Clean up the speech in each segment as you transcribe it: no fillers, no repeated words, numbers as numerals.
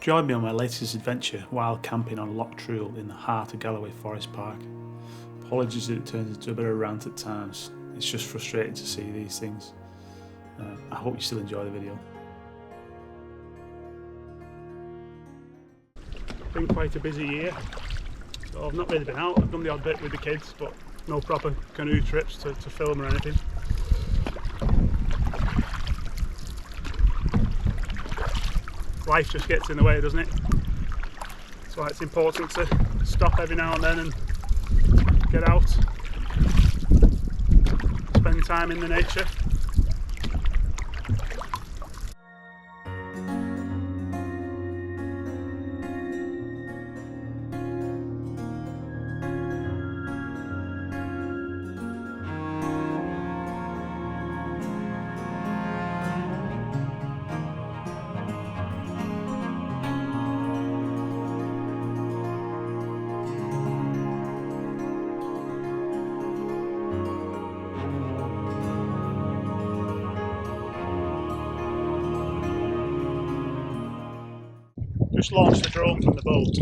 Join me on my latest adventure while camping on Loch Trool in the heart of Galloway Forest Park. Apologies that it turns into a bit of a rant at times. It's just frustrating to see these things. I hope you still enjoy the video. Been quite a busy year, so I've not really been out. I've done the odd bit with the kids, but no proper canoe trips to film or anything. Life just gets in the way, doesn't it? That's why it's important to stop every now and then and get out, spend time in the nature. Just launched the drone from the boat,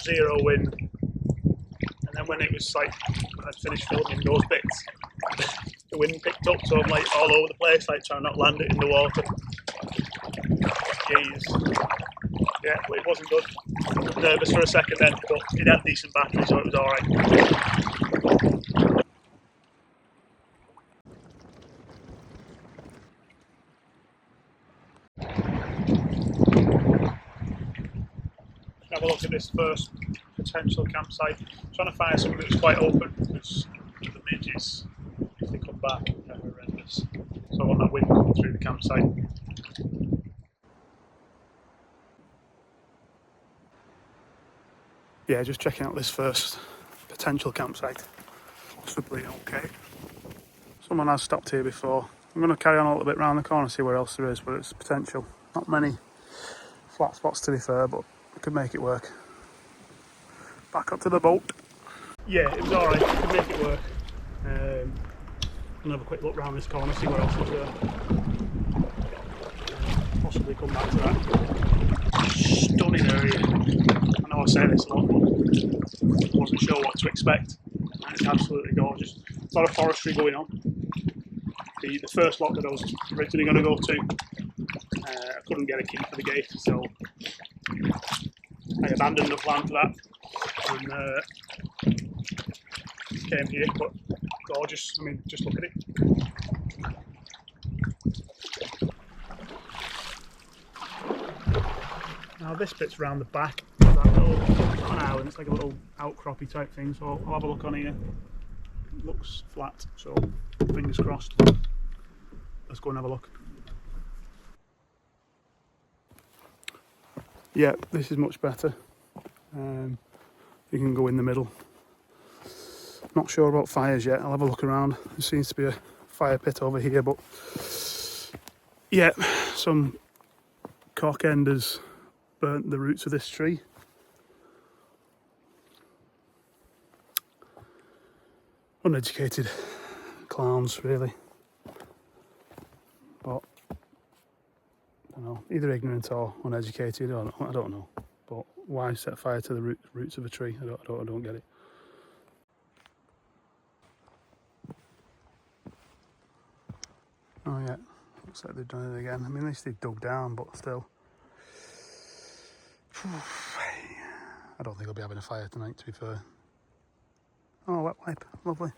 zero wind, and then when it was like, when I'd finished filming those bits, the wind picked up, so I'm like all over the place, like trying not to land it in the water. Jeez. Yeah, well, it wasn't good. I was nervous for a second then, but it had decent battery, so it was alright. Have a look at this first potential campsite. I'm trying to find something that's quite open because the midges, if they come back, they're horrendous. So I want that wind coming through the campsite. Yeah, just checking out this first potential campsite. Possibly okay. Someone has stopped here before. I'm going to carry on a little bit round the corner, see where else there is, but it's potential. Not many flat spots to be fair, but I could make it work. Back up to the boat. Yeah, it was alright, I could make it work. I'll have a quick look round this corner, see what else is there. Possibly come back to that stunning area. I know I say this a lot, but I wasn't sure what to expect. And it's absolutely gorgeous. A lot of forestry going on. The first lot that I was originally going to go to, I couldn't get a key for the gate, so I abandoned the plan for that and came here. But gorgeous, I mean, just look at it. Now this bit's round the back of that little, it's not an island, it's like a little outcroppy type thing, so I'll have a look on here. It looks flat, so fingers crossed. Let's go and have a look. Yeah, this is much better. You can go in the middle. Not sure about fires yet, I'll have a look around. There seems to be a fire pit over here, but yeah, some cock end has burnt the roots of this tree. Uneducated clowns, really. But I don't know, either ignorant or uneducated. I don't know. But why set fire to the roots of a tree? I don't get it. Oh yeah, looks like they've done it again. I mean, at least they've dug down, but still. I don't think I'll be having a fire tonight, to be fair. Oh, wet wipe, lovely.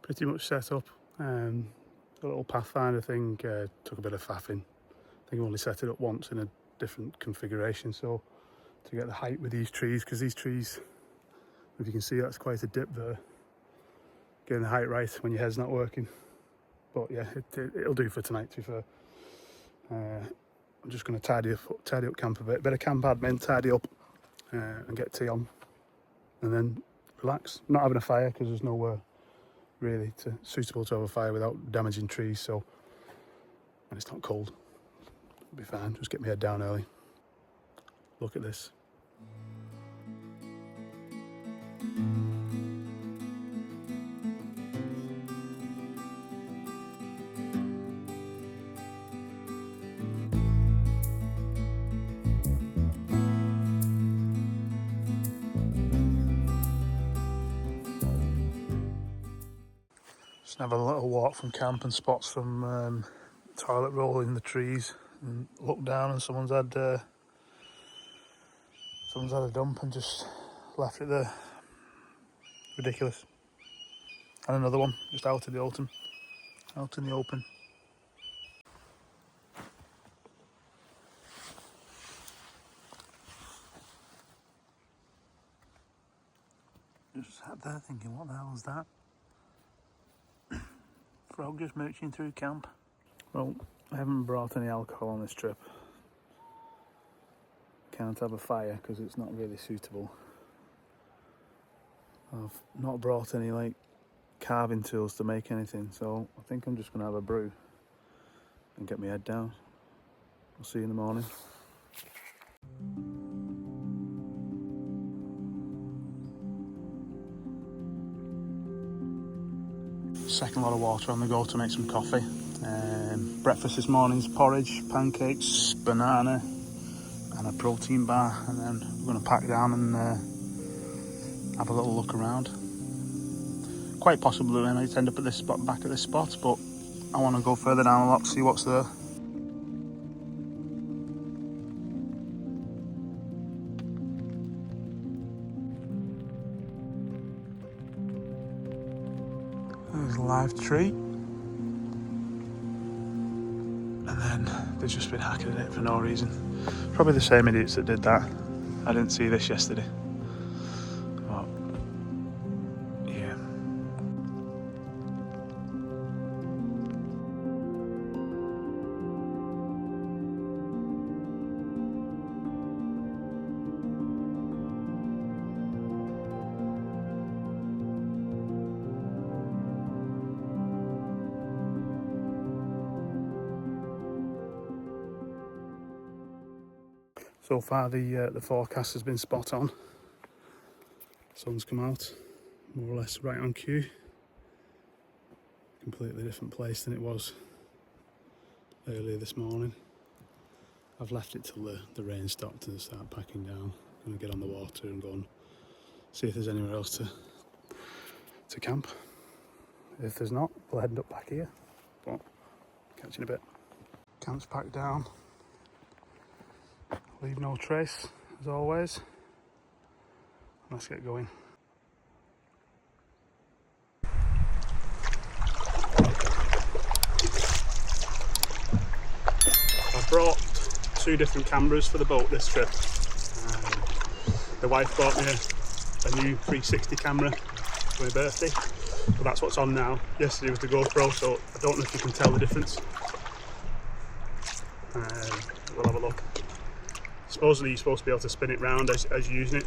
Pretty much set up. The little pathfinder thing took a bit of faffing. I think I only set it up once in a different configuration, so to get the height with these trees, because these trees, if you can see, that's quite a dip there. Getting the height right when your head's not working. But yeah, it'll do for tonight, to be fair. I'm just going to tidy up camp a bit of camp admin, tidy up, and get tea on, and then relax. I'm not having a fire because there's nowhere really suitable to have a fire without damaging trees, so, and it's not cold, it'll be fine. Just get my head down early. Look at this. Just have a little walk from camp and spot some toilet roll in the trees, and look down and someone's had a dump and just left it there. Ridiculous. And another one just out in the open. Just sat there thinking, what the hell is that? Frog just mooching through camp. Well, I haven't brought any alcohol on this trip. Can't have a fire because it's not really suitable. I've not brought any like carving tools to make anything, so I think I'm just going to have a brew and get my head down. I'll see you in the morning. Second lot of water on the go to make some coffee. Breakfast this morning's porridge, pancakes, banana and a protein bar, and then we're going to pack down and have a little look around. Quite possibly we might end up at this spot, back at this spot, but I want to go further down the loch, see what's there. There's a live tree, and then they've just been hacking at it for no reason. Probably the same idiots that did that. I didn't see this yesterday. But yeah. So far the forecast has been spot on. Sun's come out, more or less right on cue. Completely different place than it was earlier this morning. I've left it till the rain stopped and start packing down. I'm going to get on the water and go and see if there's anywhere else to camp. If there's not, we'll head up back here. But catch you in a bit. Camp's packed down. Leave no trace, as always. Let's get going. I brought 2 different cameras for the boat this trip. The wife bought me a new 360 camera for my birthday, but that's what's on now. Yesterday was the GoPro, so I don't know if you can tell the difference. We'll have a look. Supposedly you're supposed to be able to spin it round as you're using it.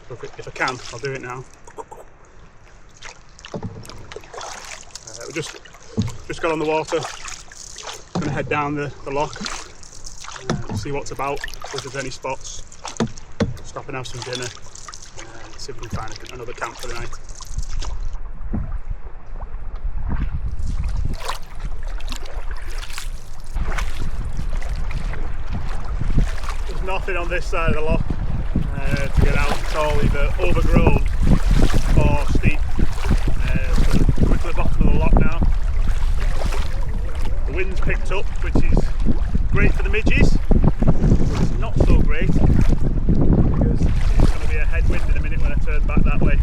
So if I can, I'll do it now. We just got on the water. Gonna head down the loch, see what's about, if there's any spots. Stop and have some dinner. See if we can find another camp for the night. Nothing on this side of the loch to get out. It's all either overgrown or steep. So we're to the bottom of the loch now. The wind's picked up, which is great for the midges, but it's not so great because it's going to be a headwind in a minute when I turn back that way.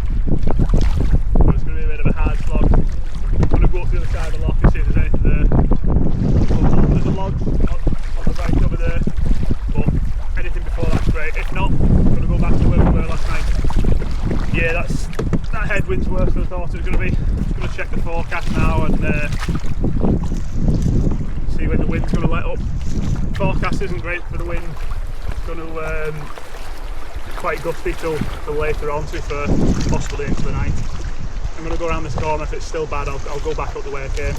So it's going to be a bit of a hard slog. I'm going to go up the other side of the loch and see if there's anything there. There's a lodge on the right over there. Anything before that's great. If not, I'm going to go back to where we were last night. Yeah, that headwind's worse than I thought it was going to be. Just going to check the forecast now and see when the wind's going to let up. The forecast isn't great for the wind. It's going to quite gusty till later on, to be fair, possibly into the night. I'm going to go around this corner. If it's still bad, I'll go back up the way I came.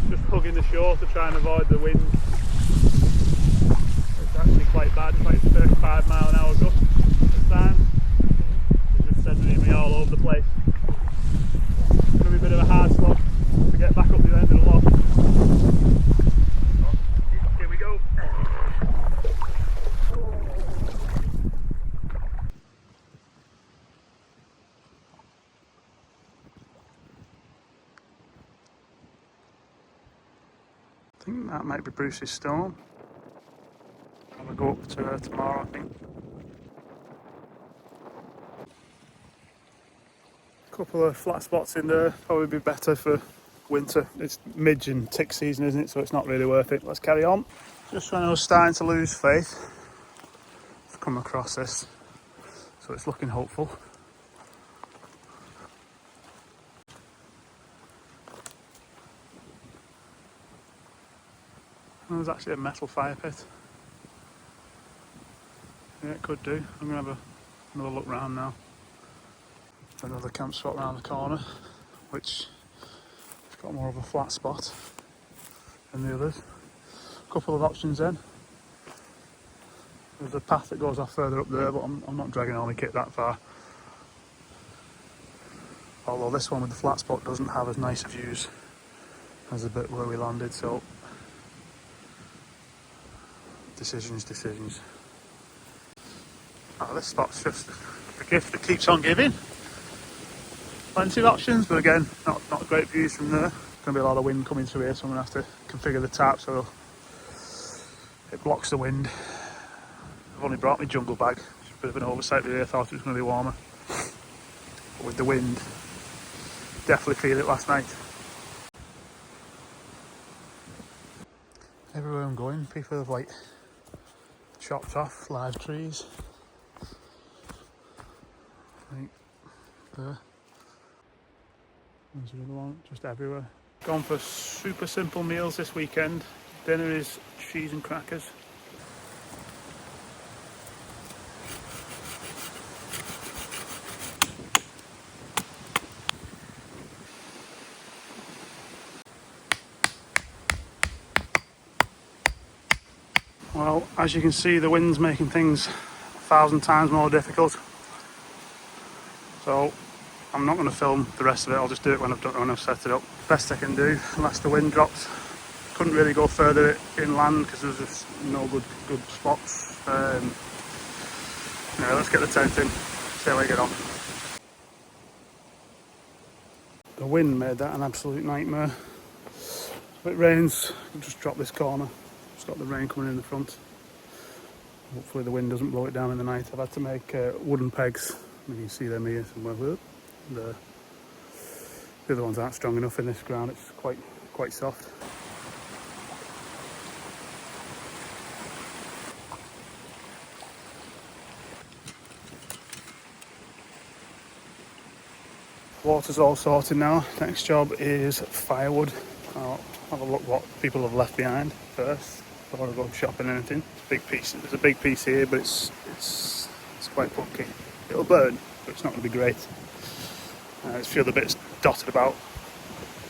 Just hugging the shore to try and avoid the wind. It's actually quite bad, it's like 35 mile an hour gust this time. It's just sending me all over the place. It's going to be a bit of a hard slog to get back up the end of the loch. Here we go. I think that might be Bruce's stone. I'm going to go up to her tomorrow, I think. A couple of flat spots in there, probably be better for winter. It's midge and tick season, isn't it? So it's not really worth it. Let's carry on. Just when I was starting to lose faith, I've come across this. So it's looking hopeful. There's actually a metal fire pit. Yeah, it could do. I'm going to have another look round now. Another camp spot round the corner, which has got more of a flat spot than the others. A couple of options then. There's a path that goes off further up there, but I'm not dragging all my kit that far. Although this one with the flat spot doesn't have as nice views as the bit where we landed, so decisions. Oh, this spot's just a gift that keeps on giving. Plenty of options, but again, not great views from there. Going to be a lot of wind coming through here, so I'm going to have to configure the tarp so it blocks the wind. I've only brought my jungle bag, which is a bit of an oversight really. I thought it was going to be warmer. But with the wind, definitely feel it last night. Everywhere I'm going, people have like chopped off live trees. Right there. There's another one, just everywhere. Gone for super simple meals this weekend. Dinner is cheese and crackers. Well, as you can see, the wind's making things 1,000 times more difficult. So I'm not going to film the rest of it. I'll just do it when I've set it up. Best I can do, unless the wind drops. Couldn't really go further inland because there was just no good spots. Yeah, let's get the tent in, see how we get on. The wind made that an absolute nightmare. If it rains, I'll just drop this corner. It's got the rain coming in the front. Hopefully the wind doesn't blow it down in the night. I've had to make wooden pegs. You can see them here somewhere. The other ones aren't strong enough in this ground. It's quite soft. Water's all sorted now. Next job is firewood. I'll have a look what people have left behind first before I go shopping or anything. Big piece. There's a big piece here, but it's quite punky. It'll burn, but it's not going to be great. There's a few other bits dotted about.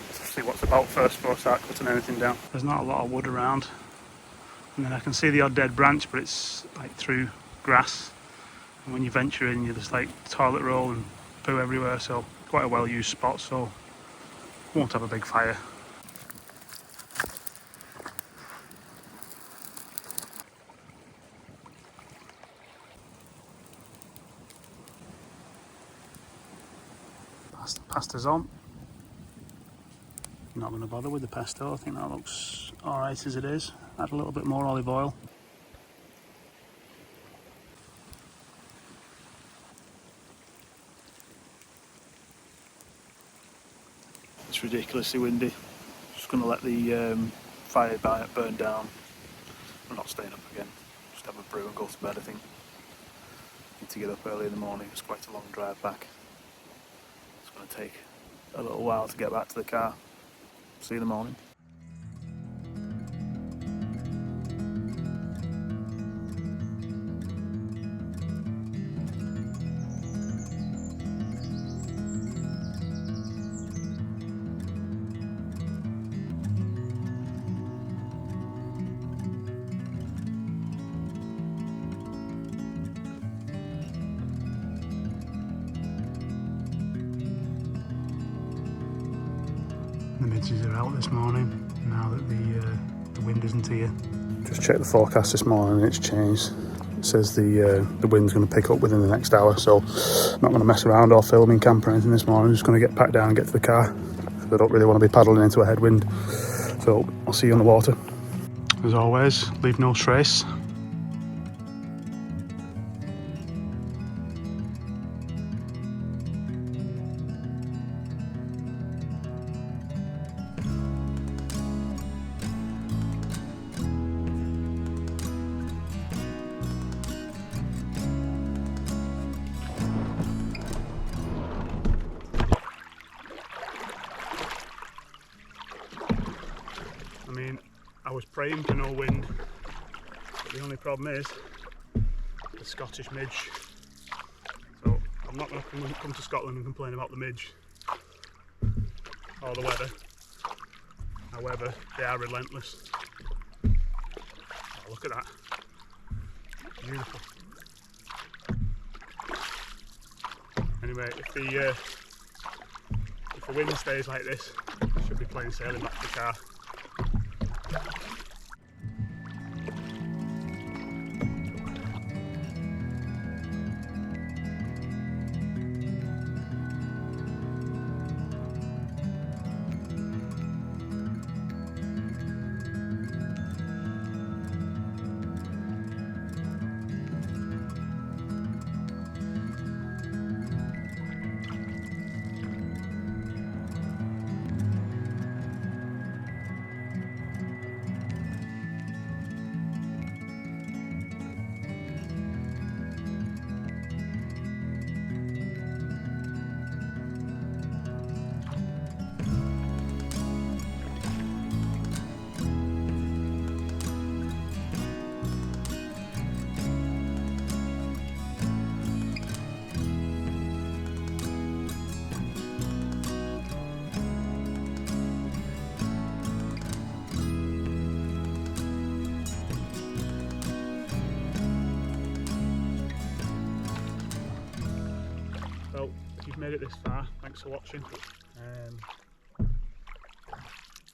Let's see what's about first before I start cutting anything down. There's not a lot of wood around. And then I can see the odd dead branch, but it's like through grass. And when you venture in, you're just like toilet roll and poo everywhere. So quite a well-used spot, so won't have a big fire. Pasta's on. Not going to bother with the pesto. I think that looks alright as it is. Add a little bit more olive oil. It's ridiculously windy. Just going to let the fire burn down. I'm not staying up again. Just have a brew and go to bed, I think. Need to get up early in the morning. It's quite a long drive back. It's going to take a little while to get back to the car. See you in the morning. The midges are out this morning now that the wind isn't here. Just checked the forecast this morning and it's changed. It says the wind's going to pick up within the next hour, so I'm not going to mess around or film in camp or anything this morning. I'm just going to get packed down and get to the car because I don't really want to be paddling into a headwind. So I'll see you on the water. As always, leave no trace. I mean, I was praying for no wind, but the only problem is the Scottish midge. So I'm not going to come to Scotland and complain about the midge or the weather. However, they are relentless. Oh, look at that. Beautiful. Anyway, if the wind stays like this, I should be plain sailing back to the car. Well, if you've made it this far, thanks for watching.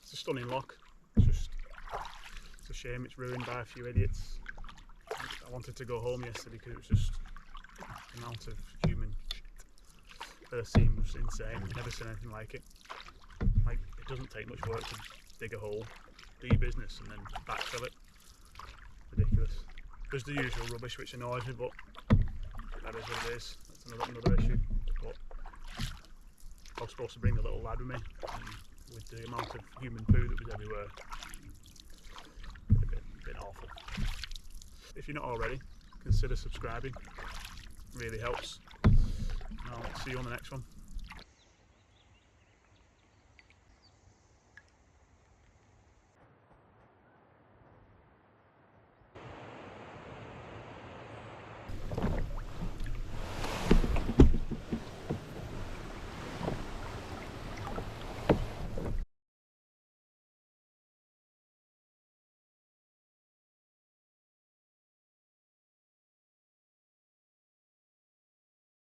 It's a stunning loch. It's a shame it's ruined by a few idiots. I wanted to go home yesterday because it was just the amount of human shit that I've seen was insane. I've never seen anything like it. Like, it doesn't take much work to dig a hole, do your business and then backfill it. Ridiculous. There's the usual rubbish which annoys me, but that is what it is. That's another issue. But I was supposed to bring a little lad with me, and with the amount of human poo that was everywhere, a bit awful. If you're not already, consider subscribing. It really helps. And I'll see you on the next one.